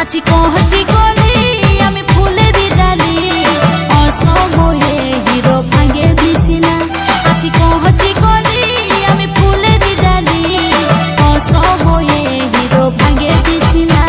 আছি কহছি কলি আমি ফুলের ডালি অসময়ে হিরো ভাঙে দিছি না আছি কহছি কলি আমি ফুলের ডালি অসময়ে হিরো ভাঙে দিছি না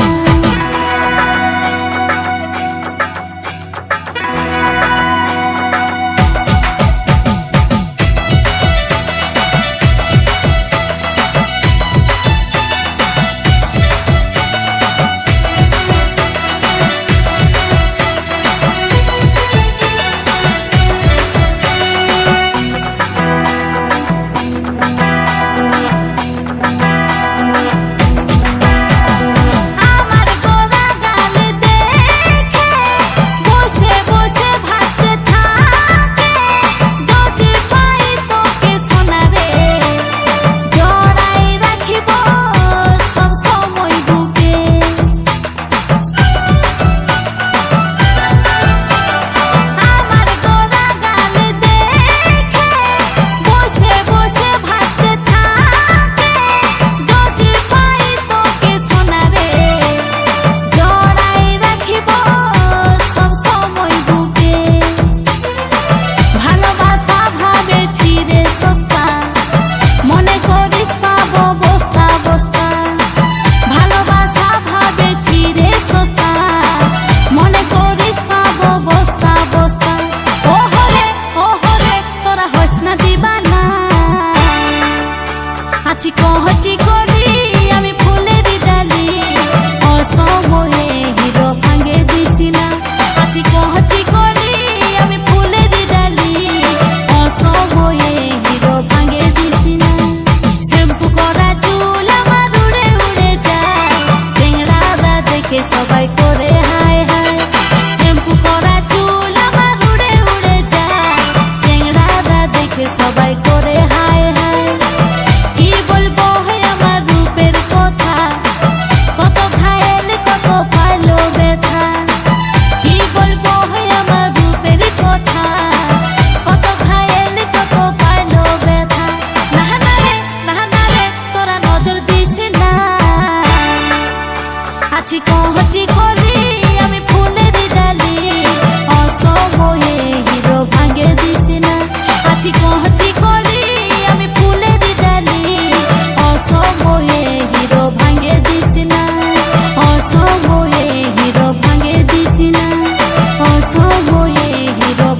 আছি কহছি কলি আমি ফুলের ডালি অসময়ে হিরো ভাঙে দিছি না আছি কহছি কলি আমি ফুলের ডালি অসময়ে হিরো ভাঙে দিছি না শ্যাম্পু করা চুল আমার উড়ে উড়ে যায় চেংড়াদা দেখে সবাই করে হায় হায় শ্যাম্পু করা চুল আমার উড়ে উড়ে যায় চেংড়াদা দেখে সবাই করে হায় হায় আছি কহছি কলি আমি ফুলের ডালি অসময়ে হিরো ভাঙে দিছি না আছি কহছি কলি আমি ফুলের ডালি অসময়ে হিরো ভাঙে দিছি না অসময়ে হিরো ভাঙে দিছি না অসময়ে হিরো